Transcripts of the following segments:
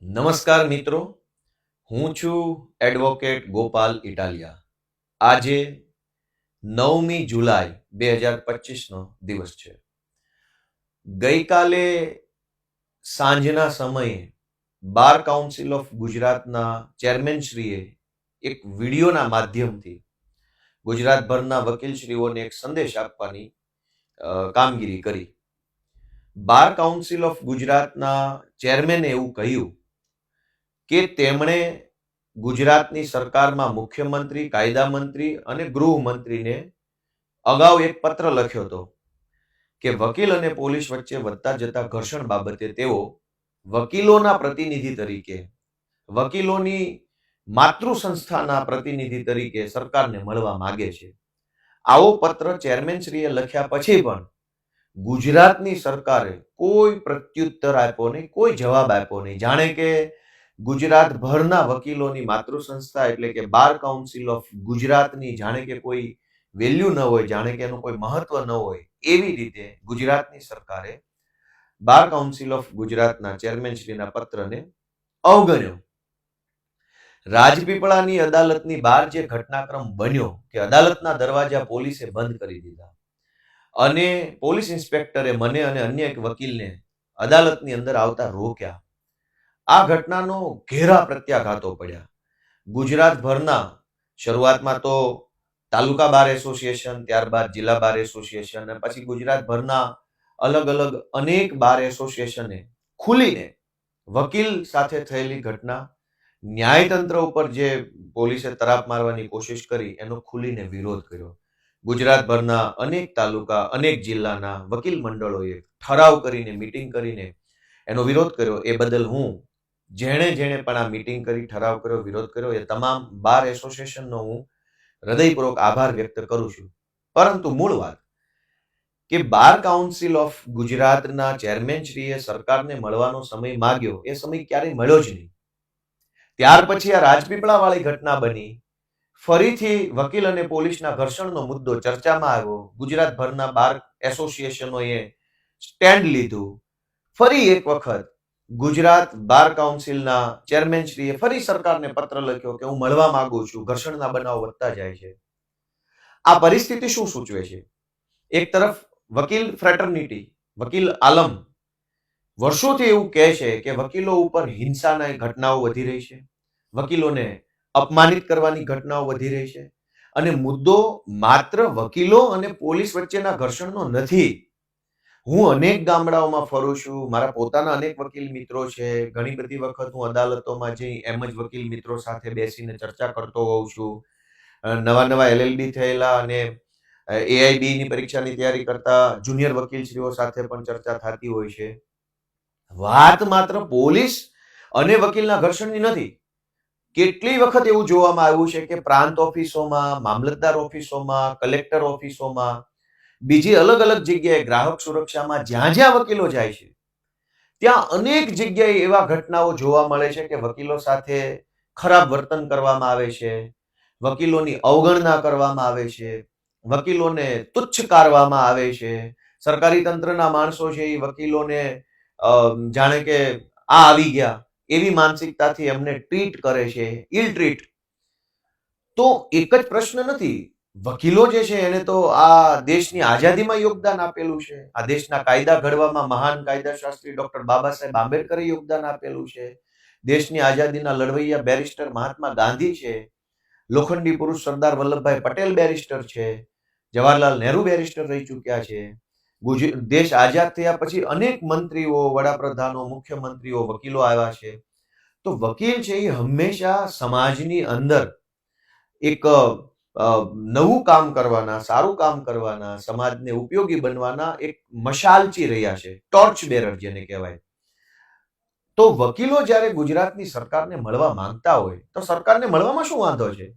નમસ્કાર મિત્રો, હું છું એડવોકેટ ગોપાલ ઇટાલિયા. આજે 9મી જુલાઈ 2025નો દિવસ છે. ગઈકાલે સાંજના સમયે બાર કાઉન્સિલ ઓફ ગુજરાતના ચેરમેનશ્રીએ એક વિડીયોના માધ્યમથી ગુજરાતભરના વકીલશ્રીઓને એક સંદેશ આપવાની કામગીરી કરી. બાર કાઉન્સિલ ઓફ ગુજરાતના ચેરમેને એવું કહ્યું કે તેમણે ગુજરાતની સરકારમાં મુખ્યમંત્રી, કાયદા મંત્રી અને ગૃહમંત્રીને અગાઉ એક પત્ર લખ્યો હતો કે વકીલ અને પોલીસ વચ્ચે વધતા જતા ઘર્ષણ બાબતે તેઓ વકીલોના પ્રતિનિધિ તરીકે, વકીલોની માતૃ સંસ્થાના પ્રતિનિધિ તરીકે સરકારને મળવા માંગે છે. આવો પત્ર ચેરમેનશ્રીએ લખ્યા પછી પણ ગુજરાતની સરકારે કોઈ પ્રત્યુત્તર આપ્યો નહીં, કોઈ જવાબ આપ્યો નહીં. જાણે કે ગુજરાતભરના વકીલોની માતૃ સંસ્થા એટલે કે બાર કાઉન્સિલ ઓફ ગુજરાતની જાણે કે કોઈ વેલ્યુ ન હોય, જાણે કે એનું કોઈ મહત્વ ન હોય, એવી રીતે ગુજરાતની સરકારે બાર કાઉન્સિલ ઓફ ગુજરાતના ચેરમેનશ્રીના પત્રને અવગણ્યો. રાજપીપળાની અદાલતની બહાર જે ઘટનાક્રમ બન્યો કે અદાલતના દરવાજા પોલીસે બંધ કરી દીધા અને પોલીસ ઇન્સ્પેક્ટરે મને અને અન્ય એક વકીલને અદાલતની અંદર આવતા રોક્યા. આ ઘટનાનો ઘેરા પ્રત્યાઘાતો પડ્યા. ગુજરાતભરના શરૂઆતમાં તો તાલુકા બાર એસોસિએશન, ત્યારબાદ જિલ્લા બાર એસોસિએશન અને પછી ગુજરાતભરના અલગ અલગ અનેક બાર એસોસિએશને ખુલીને વકીલ સાથે થયેલી ઘટના, ન્યાયતંત્ર ઉપર જે પોલીસે તરાપ મારવાની કોશિશ કરી એનો ખુલીને વિરોધ કર્યો. ગુજરાતભરના અનેક તાલુકા, અનેક જિલ્લાના વકીલ મંડળોએ ઠરાવ કરીને, મીટિંગ કરીને એનો વિરોધ કર્યો. એ બદલ હું જેણે પણ આ મીટિંગ કરી, ઠરાવ કર્યો, વિરોધ કર્યો, એ તમામ બાર એસોસિએશનનો હું હૃદયપૂર્વક આભાર વ્યક્ત કરું છું. પરંતુ મૂળ વાત કે બાર કાઉન્સિલ ઓફ ગુજરાતના ચેરમેનશ્રીએ સરકારને મળવાનો સમય માંગ્યો, એ સમય ક્યારેય મળ્યો જ નહીં. ત્યાર પછી આ રાજપીપળા વાળી ઘટના બની, ફરીથી વકીલ અને પોલીસના ઘર્ષણનો મુદ્દો ચર્ચામાં આવ્યો. ગુજરાતભરના બાર એસોસિએશનોએ સ્ટેન્ડ લીધું. ફરી એક વખત ગુજરાત બાર કાઉન્સિલના ચેરમેનશ્રીએ ફરી સરકારને પત્ર લખ્યો કે હું મળવા માંગુ છું, ઘર્ષણના બનાવ વધતા જાય છે. આ પરિસ્થિતિ શું સૂચવે છે? એક તરફ વકીલ ફ્રેટર્નિટી, વકીલ આલમ વર્ષોથી એવું કહે છે કે વકીલો ઉપર હિંસાના ઘટનાઓ વધી રહી છે, વકીલોને અપમાનિત કરવાની ઘટનાઓ વધી રહી છે. અને મુદ્દો માત્ર વકીલો અને પોલીસ વચ્ચેના ઘર્ષણનો નથી. હું અનેક ગામડાઓમાં ફરું છું, મારા પોતાના અનેક વકીલ મિત્રો છે. ઘણી બધી વખત હું અદાલતોમાં જઈ એમ જ વકીલ મિત્રો સાથે બેસીને ચર્ચા કરતો હોઉં છું. નવા એલએલબી થયેલા અને એઆઈબી ની પરીક્ષાની તૈયારી કરતા જુનિયર વકીલશ્રીઓ સાથે પણ ચર્ચા થતી હોય છે. વાત માત્ર પોલીસ અને વકીલના ઘર્ષણની નથી. કેટલી વખત એવું જોવામાં આવ્યું છે કે પ્રાંત ઓફિસોમાં, મામલતદાર ઓફિસોમાં, કલેક્ટર ઓફિસોમાં, બીજી અલગ અલગ જગ્યાએ, ગ્રાહક સુરક્ષામાં, જ્યાં જ્યાં વકીલો જાય છે ત્યાં અનેક જગ્યાએ એવા ઘટનાઓ જોવા મળે છે કે વકીલો સાથે ખરાબ વર્તન કરવામાં આવે છે, વકીલોની અવગણના કરવામાં આવે છે, વકીલોને તુચ્છકારવામાં આવે છે. સરકારી તંત્રના માણસો છે એ વકીલોને જાણે કે આ આવી ગયા એવી માનસિકતાથી એમને ટ્રીટ કરે છે, ઇલ ટ્રીટ. તો એક જ પ્રશ્ન નથી. વકીલો જે છે એને તો આ દેશની આઝાદીમાં યોગદાન આપેલું છે. આ દેશના કાયદા ઘડવામાં મહાન કાયદાશાસ્ત્રી ડોક્ટર બાબા સાહેબ આંબેડકરે યોગદાન આપેલું છે. દેશની આઝાદીના લડવૈયા બેરિસ્ટર મહાત્મા ગાંધી છે. લોખંડી પુરુષ સરદાર વલ્લભભાઈ પટેલ બેરિસ્ટર છે. જવાહરલાલ નહેરુ બેરિસ્ટર રહી ચૂક્યા છે. દેશ આઝાદ થયા પછી અનેક મંત્રીઓ, વડાપ્રધાનો, મુખ્યમંત્રીઓ, વકીલો આવ્યા છે. તો વકીલ છે એ હંમેશા સમાજની અંદર એક નવું કામ કરવાના, સારું કામ કરવાના, સમાજને ઉપયોગી બનવાના એક મશાલચી રહ્યા છે, ટોર્ચ બેરર જેને કહેવાય. તો વકીલો જ્યારે ગુજરાતની સરકારને મળવા માંગતા હોય તો સરકારને મળવામાં શું વાંધો છે?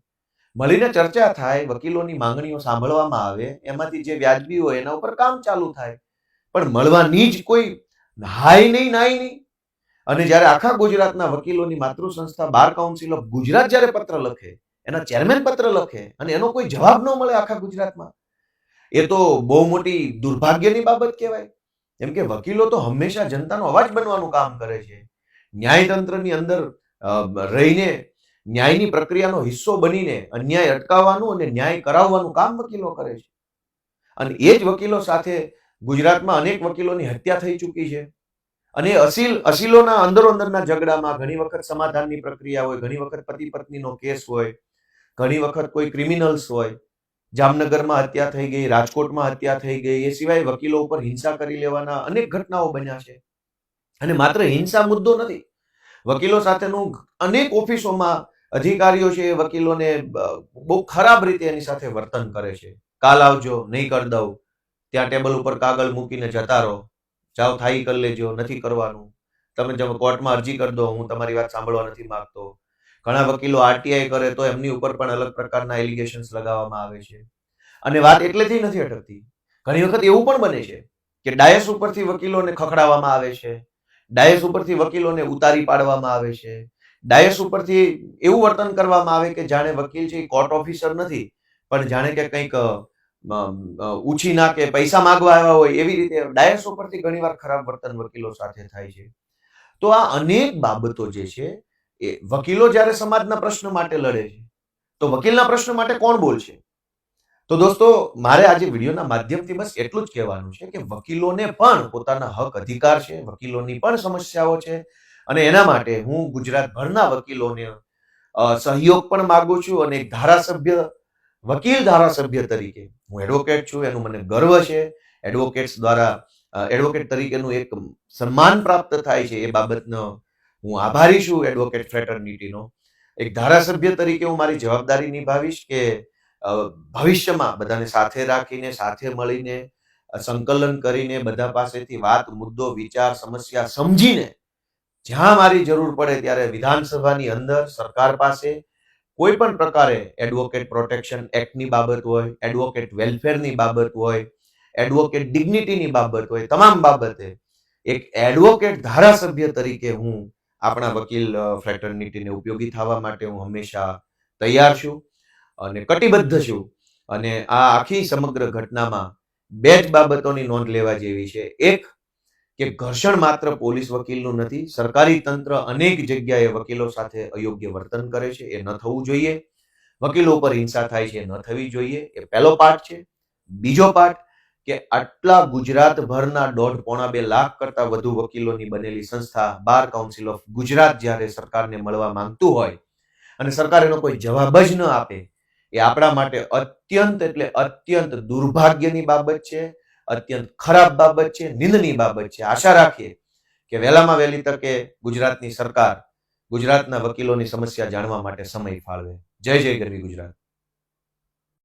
મળીને ચર્ચા થાય, વકીલોની માંગણીઓ સાંભળવામાં આવે, એમાંથી જે વ્યાજબી હોય એના ઉપર કામ ચાલુ થાય. પણ મળવાની જ કોઈ હાય નહીં, નાય નહીં. અને જ્યારે આખા ગુજરાતના વકીલોની માતૃ સંસ્થા બાર કાઉન્સિલ ઓફ ગુજરાત જ્યારે પત્ર લખે, એના ચેરમેન પત્ર લખે અને એનો કોઈ જવાબ ન મળે આખા ગુજરાતમાં, એ તો બહુ મોટી દુર્ભાગ્યની બાબત કહેવાય. કેમ કે વકીલો તો હંમેશા જનતાનો અવાજ બનવાનું કામ કરે છે. ન્યાયતંત્રની અંદર રહીને ન્યાયની પ્રક્રિયાનો હિસ્સો બનીને અન્યાય અટકાવવાનું અને ન્યાય કરાવવાનું કામ વકીલો કરે છે. અને એ જ વકીલો સાથે ગુજરાતમાં અનેક વકીલોની હત્યા થઈ ચૂકી છે. અને અસીલોના અંદરો અંદરના ઝઘડામાં ઘણી વખત સમાધાનની પ્રક્રિયા હોય, ઘણી વખત પતિ પત્નીનો કેસ હોય, ઘણી વખત કોઈ ક્રિમિનલ્સ હોય. જામનગરમાં હત્યા થઈ ગઈ, રાજકોટમાં હત્યા થઈ ગઈ, એ સિવાય વકીલો ઉપર હિંસા કરી લેવાના અનેક ઘટનાઓ બન્યા છે. અને માત્ર હિંસા મુદ્દો નથી, વકીલો સાથેનું અનેક ઓફિસોમાં અધિકારીઓ છે એ વકીલોને બહુ ખરાબ રીતે એની સાથે વર્તન કરે છે. કાલ આવજો, નહીં કરી દઉં, ત્યાં ટેબલ ઉપર કાગળ મૂકીને જતા રહો, જાઓ થાઈ કરી લેજો, નથી કરવાનું, તમે કોર્ટમાં અરજી કરી દો, હું તમારી વાત સાંભળવા નથી માંગતો. ઘણા વકીલો આરટીઆઈ કરે તો એમની ઉપર પણ અલગ પ્રકારના એલિગેશન્સ લગાવવામાં આવે છે. અને વાત એટલેથી નથી અટકતી, ઘણી વખત એવું પણ બને છે કે ડાયસ ઉપરથી વકીલોને ખખડાવવામાં આવે છે, ડાયસ ઉપરથી વકીલોને ઉતારી પાડવામાં આવે છે, ડાયસ ઉપરથી એવું વર્તન કરવામાં આવે કે જાણે વકીલ છે એ કોર્ટ ઓફિસર નથી, પણ જાણે કે કંઈક ઉછીના કે પૈસા માંગવા આવ્યા હોય એવી રીતે ડાયસ ઉપરથી ઘણીવાર ખરાબ વર્તન વકીલો સાથે થાય છે. તો આ અનેક બાબતો જે છે એ વકીલો જ્યારે સમાજના પ્રશ્ન માટે લડે છે તો વકીલના પ્રશ્ન માટે કોણ બોલશે? તો દોસ્તો, મારે આજે વિડીયોના માધ્યમથી બસ એટલું જ કહેવાનું છે કે વકીલોને પણ પોતાના હક અધિકાર છે, વકીલોની પણ સમસ્યાઓ છે, અને એના માટે હું ગુજરાતભરના વકીલોને સહયોગ પણ માંગુ છું. અને એક વકીલ ધારાસભ્ય તરીકે હું એડવોકેટ છું, એનું મને ગર્વ છે. એડવોકેટ્સ દ્વારા એડવોકેટ તરીકેનું એક સન્માન પ્રાપ્ત થાય છે, એ બાબતનો હું આભારી છું એડવોકેટ ફ્રેટર્નિટીનો. એક ધારાસભ્ય તરીકે હું મારી જવાબદારી નિભાવીશ કે ભવિષ્યમાં બધાને સાથે રાખીને, સાથે મળીને, સંકલન કરીને, બધા પાસેથી વાત, મુદ્દો, વિચાર, સમસ્યા સમજીને જ્યાં મારી જરૂર પડે ત્યારે વિધાનસભાની અંદર સરકાર પાસે કોઈ પણ પ્રકારે એડવોકેટ પ્રોટેક્શન એક્ટની બાબત હોય, એડવોકેટ વેલફેરની બાબત હોય, એડવોકેટ ડિગ્નિટીની બાબત હોય, તમામ બાબતે એક એડવોકેટ ધારાસભ્ય તરીકે હું આપણા વકીલ ફ્રેટર્નિટીને ઉપયોગી થવા માટે હું હંમેશા તૈયાર છું અને કટિબદ્ધ છું. અને આ આખી સમગ્ર ઘટનામાં બે જ બાબતોની નોંધ લેવા જેવી છે. એક, કે ઘર્ષણ માત્ર પોલીસ વકીલનું નથી, સરકારી તંત્ર અનેક જગ્યાએ વકીલો સાથે અયોગ્ય વર્તન કરે છે, એ ન થવું જોઈએ. વકીલો ઉપર હિંસા થાય છે, ન થવી જોઈએ, એ પહેલો પાર્ટ છે. બીજો પાર્ટ, કે આટલા ગુજરાતભરના 1.5-2 લાખ કરતા વધુ વકીલોની બનેલી સંસ્થા બાર કાઉન્સિલ ઓફ ગુજરાત જ્યારે સરકારને મળવા માંગતું હોય અને સરકાર એનો કોઈ જવાબ જ ન આપે, એ આપણા માટે અત્યંત એટલે અત્યંત દુર્ભાગ્યની બાબત છે, અત્યંત ખરાબ બાબત છે, નિંદનીય બાબત છે. આશા રાખીએ કે વહેલામાં વહેલી તકે ગુજરાતની સરકાર ગુજરાતના વકીલોની સમસ્યા જાણવા માટે સમય ફાળવે. જય જય ગરવી ગુજરાત.